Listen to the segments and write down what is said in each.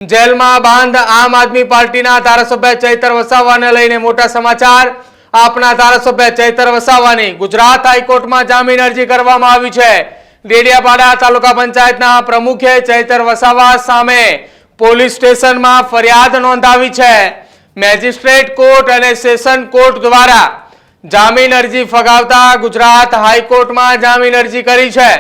જેલમાં બંધ આમ આદમી પાર્ટીના ધારાસભ્ય ચૈતર વસાવાને લઈને મોટા સમાચાર। આપના ધારાસભ્ય ચૈતર વસાવાની ગુજરાત હાઈકોર્ટમાં જામીન અરજી કરવામાં આવી છે। ડેડિયાપાડા તાલુકા પંચાયતના પ્રમુખે ચૈતર વસાવા સામે પોલીસ સ્ટેશનમાં ફરિયાદ નોંધાવી છે। મેજિસ્ટ્રેટ કોર્ટ અને સેશન કોર્ટ દ્વારા જામીન અરજી ફગાવતા ગુજરાત હાઈકોર્ટમાં જામીન અરજી કરી છે।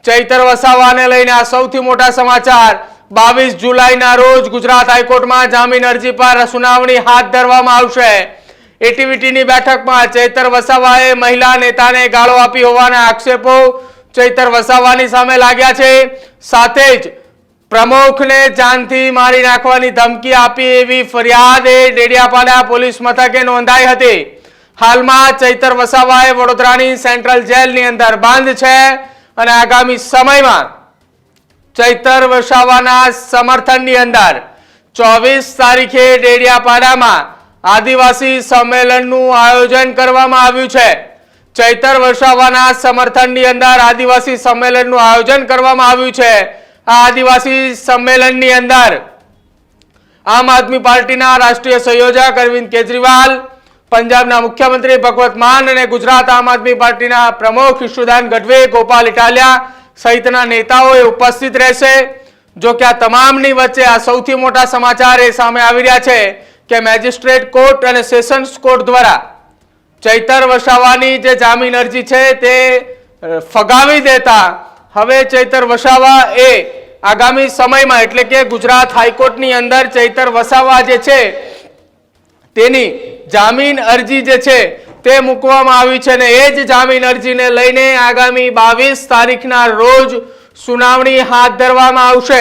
ચૈતર વસાવાને લઈને આ સૌથી મોટા સમાચાર। 22 જુલાઈના રોજ ગુજરાત હાઈકોર્ટમાં જામીન અરજી પર સુનાવણી હાથ ધરવામાં આવશે। એટીવીટીની બેઠકમાં ચૈતર વસાવાએ મહિલા નેતાને ગાળો આપી હોવાના આક્ષેપો ચૈતર વસાવાની સામે લાગ્યા છે। સાથે જ પ્રમુખને જાનથી મારી નાખવાની ધમકી આપી એવી ફરિયાદ ડેડિયાપાડા પોલીસ મથકે નોંધાઈ હતી। હાલમાં ચૈતર વસાવાએ વડોદરાની સેન્ટ્રલ જેલની અંદર બંધ છે અને આગામી સમયમાં ચૈતર વસાવાના સમર્થનની અંદર 24 તારીખે ડેડિયાપાડામાં આદિવાસી સંમેલનનું આયોજન કરવામાં આવ્યું છે। ચૈતર વસાવાના સમર્થનની અંદર આદિવાસી સંમેલનનું આયોજન કરવામાં આવ્યું છે। આ આદિવાસી સંમેલનની અંદર આમ આદમી પાર્ટીના રાષ્ટ્રીય સંયોજક અરવિંદ કેજરીવાલ, પંજાબના મુખ્યમંત્રી ભગવત માન અને ગુજરાત આમ આદમી પાર્ટીના પ્રમુખ ઈશુદાન ગઢવી, ગોપાલ ઇટાલિયા સહિતના નેતાઓએ ઉપસ્થિત રહેશે। જો કે આ તમામની વચ્ચે આ સૌથી મોટા સમાચાર એ સામે આવી રહ્યા છે કે મેજિસ્ટ્રેટ કોર્ટ અને સેશન્સ કોર્ટ દ્વારા ચૈતર વસાવાની જે જામીન અરજી છે તે ફગાવી દેતા હવે ચૈતર વસાવા એ આગામી સમયમાં એટલે કે ગુજરાત હાઈકોર્ટની અંદર ચૈતર વસાવા જે છે તેની જામીન અરજી જે છે તે મૂકવામાં આવી છે અને એ જ જામીન અરજીને લઈને આગામી 22 તારીખના રોજ સુનાવણી હાથ ધરવામાં આવશે।